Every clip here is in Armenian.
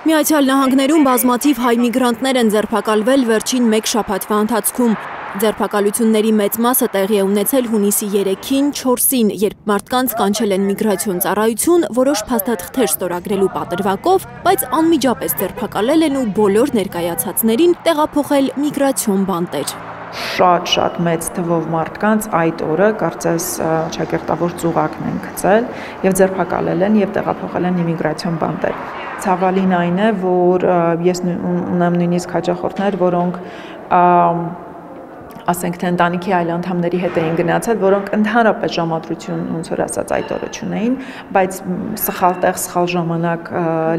Միացյալ Նահանգներում բազմաթիվ հայ միգրանտներ են ձերբակալվել վերջին մեկ շաբաթվա ընթացքում։ Ձերբակալությունների մեծ մասը տեղի է ունեցել հունիսի 3-ին, 4-ին, երբ մարդկանց կանչել են միգրացիոն ծառայություն, որոշ փաստաթղթեր ստորագրելու պատրվակով, բայց անմիջապես ձերբակալել են ու բոլոր ներկայացածներին տեղափոխել միգրացիոն բանտեր։ Շատ մեծ թվով մարդկանց այդ օրը կարծես ճակերտավոր ծուղակն են գցել եւ ձերբակալել են եւ տեղափոխել են իմիգրացիոն բանտեր։ Ցավալին այն է, որ ես ունեմ նույնիսկ հաճախորդներ, որոնք ասենք թե ընտանիքի այլ անդամների հետ էին գնացել, որոնք ընդհանրապես ժամադրություն ոնց որ ասած այդ օրը չունեին, բայց սխալ տեղ, սխալ ժամանակ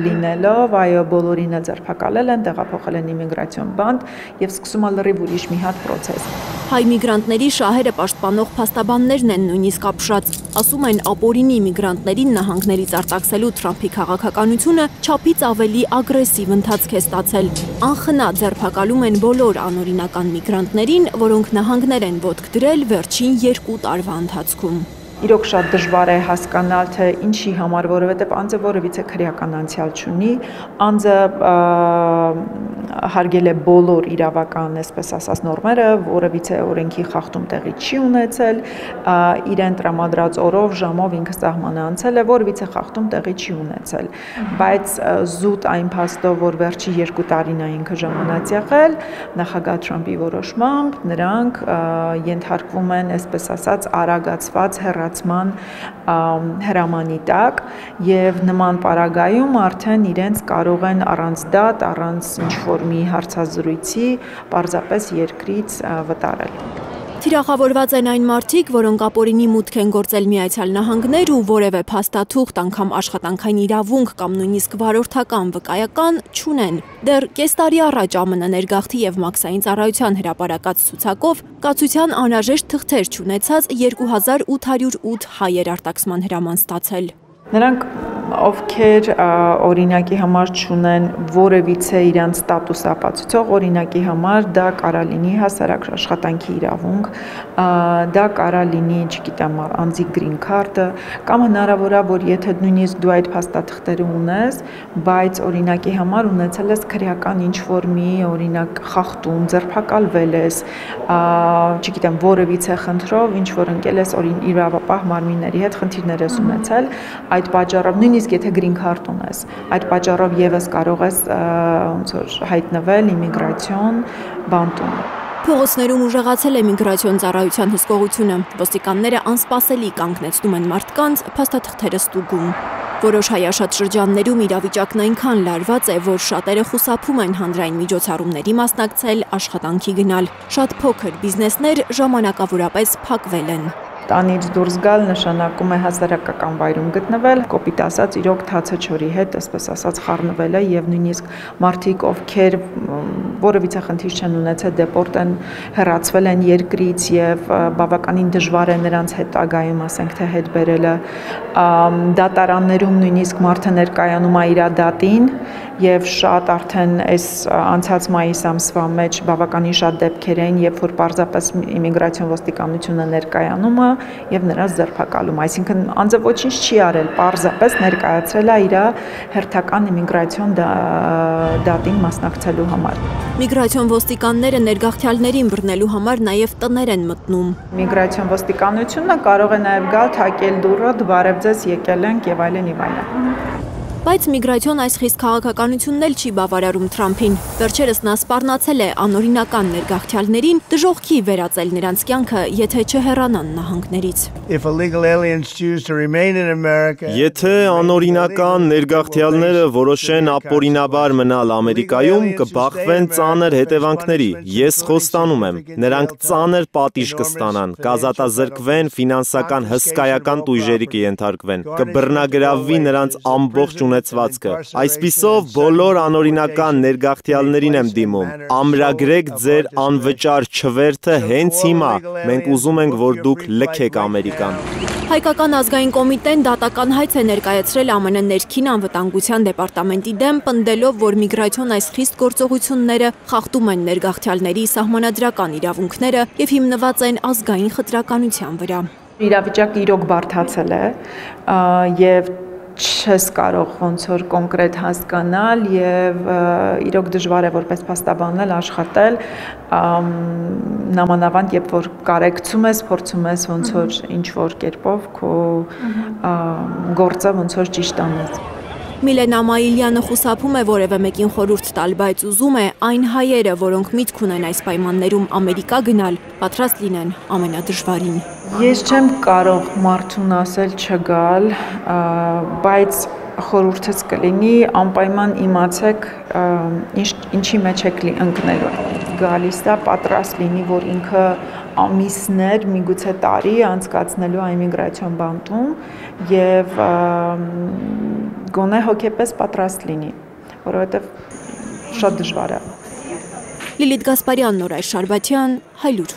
լինելով, այո, բոլորին էլ ձերբակալել են, տեղափոխել են իմիգրացիոն բանտ եւ սկսում է լրիվ ուրիշ մի հատ process։ Հայ միգրանտների շահերը պաշտպանող փաստաբաններն են նույնիսկ ապշած, ասում են ապօրինի միգրանտներին նահանգներից արտաքսելու Թրամփի քաղաքականությունը չափից ավելի ագրեսիվ ընթացք է ստացել։ Անխնա ձերբակալում են բոլոր անօրինական միգրանտներին, որոնք նահանգներ են ոտք դրել վերջին 2 տարվա ընթացքում։ Իրոք շատ դժվար է հասկանալ, թե ինչի համար, որովհետև անձը որևիցե քրեական անցյալ չունի, անձը հարգել է բոլոր իրավական, այսպես ասած, նորմերը, որևիցե օրենքի խախտում տեղի չի ունեցել, իրեն տրամադրած օրով, ժամով ինքը սահմանը անցել է, որևիցե խախտում տեղի չի ունեցել, բայց զուտ այն փաստով, որ վերջի 2 տարին է ինքը ժամանած եղել, նախագահ Թրամփի որոշմամբ նրանք ենթարկվում են, այսպես ասած, արագացված հրամանի տակ եւ նման պարագայում արդեն իրենց կարող են առանց դատ, առանց ինչ-որ մի հարցազրույցի պարզապես երկրից վտարել։ Թիրախավորված են այն մարդիկ, որոնք ապօրինի մուտք են գործել Միացյալ Նահանգներ ու որևէ փաստաթուղթ, անգամ աշխատանքային իրավունք կամ նույնիսկ վարորդական վկայական չունեն։ Դեռ կես տարի առաջ ԱՄՆ ներգաղթի եւ մաքսային ծառայության հրապարակած ցուցակով կացության անհրաժեշտ թղթեր չունեցած 2808 հայ էր արտաքսման հրաման ստացել։ Նրանք, ովքեր օրինակի համար չունեն որևիցե իրանց ստատուս ապացուցող, օրինակի համար դա կարա լինի հասարակ աշխատանքի իրավունք, դա կարա լինի, չգիտեմ, անձի green card-ը, կամ հնարավոր է, որ եթե նույնիսկ դու այդ փաստաթղթերը ունես, բայց օրինակի համար ունեցել ես քրեական ինչ-որ մի օրինակ խախտում, ձերբակալվել ես, չգիտեմ, որևիցե խնդրով ինչ-որ ընկել ես իրավապահ մարմինների հետ խնդիրներ ես ունեցել, այդ պատճառով նույնիսկ եթե green card ունես, այդ պատճառով եւս կարող ես ոնց որ հայտնվել իմիգրացիոն բանտում։ Փողոցներում ուժեղացել է միգրացիոն ծառայության հսկողությունը, ոստիկանները անսպասելի կանգնեցնում են մարդկանց, փաստաթղթերը ստուգում։ Որոշ հայաշատ շրջաններում իրավիճակն այնքան լարված է, որ շատերը խուսափում են հանրային միջոցառումների մասնակցել, աշխատանքի գնալ։ Շատ փոքր բիզնեսներ ժամանակավորապես փակվել են։ Տանից դուրս գալ նշանակում է հասարակական վայրում գտնվել, կոպիտ ասած իրոք թացը չորի հետ, այսպես ասած խառնվել է եւ նույնիսկ մարդիկ, ովքեր որևիցե խնդիր չեն ունեցել, դեպորտ են հեռացվել են երկրից եւ բավականին դժվար է նրանց հետագայում, ասենք թե հետ բերելը, դատարաններում նույնիսկ մարդը ներկայանում է իր դատին եւ շատ արդեն այս անցած մայիս ամսվա մեջ բավականին շատ դեպքեր էին, երբ որ պարզապես իմիգրացիոն ոստիկանությունը ներկայանում է եւ նրանց ձերբակալում, այսինքն անձը ոչինչ չի արել, պարզապես ներկայացրել է իր հերթական իմիգրացիոն դատին մասնակցելու համար։ Միգրացիոն ոստիկանները ներգաղթյալներին բռնելու համար նաեւ տներ են մտնում։ Միգրացիոն ոստիկանությունը կարող է նաեւ գալ, թակել դուռը, բարև ձեզ, եկել ենք եւ այլն եւ այլն։ Բայց միգրացիոն այս խիստ քաղաքականությունն էլ չի բավարարում Թրամփին։ Վերջերս նա սպառնացել է անօրինական ներգաղթյալներին դժոխքի վերածել նրանց կյանքը, եթե չհեռանան նահանգներից։ Եթե անօրինական ներգաղթյալները որոշեն ապօրինաբար մնալ Ամերիկայում, կբախվեն ծանր հետևանքների։ Ես խոստանում եմ, նրանք ծանր պատիժ կստանան, կազատազրկվեն, ֆինանսական հսկայական տույժերի կենթարկվեն, կբռնագրավվի նրանց ամբողջ ունեցվածքը։ Այսպիսով բոլոր անօրինական ներգաղթյալներին եմ դիմում։ Ամրագրեք ձեր անվճար չվերթը հենց հիմա։ Մենք ուզում ենք, որ դուք լքեք Ամերիկան։ Հայկական ազգային կոմիտեն դատական հայց է ներկայացրել ԱՄՆ ներքին անվտանգության դեպարտամենտի դեմ, պնդելով, որ միգրացիոն այս խիստ գործողությունները խախտում են ներգաղթյալների սահմանադրական իրավունքները եւ հիմնված են ազգային խտրականության վրա։ Իրավիճակը իրոք բարդացել է եւ չես կարող ոնց որ կոնկրետ հասկանալ եւ իրոք դժվար է որպես փաստաբանել աշխատել նամանավանդ երբ որ կարեկցում ես փորձում ես ոնց որ ինչ որ կերպով քո գործը ոնց որ ճիշտ անես Միլենա Մայիլյանը խուսափում է որևէ մեկին խորհուրդ տալ, բայց ուզում է այն հայերը, որոնք միտք ունեն այս պայմաններում Ամերիկա գնալ, պատրաստ լինեն ամենադժվարին։ Ես չեմ կարող մարդուն ասել չգալ, բայց խորհուրդս կլինի անպայման իմացեք ինչի մեջ եք ընկնելու։ Գալիս է պատրաստ լինի, որ ինքը ամիսներ, միգուցե տարի անցկացնելու immigrration բանտում եւ գոնե հոգեպես պատրաստ լինի, որովհետեւ շատ դժվար է։ Լիլիթ Գասպարյան, Նորայր Շարբաթյան, Հայլուր։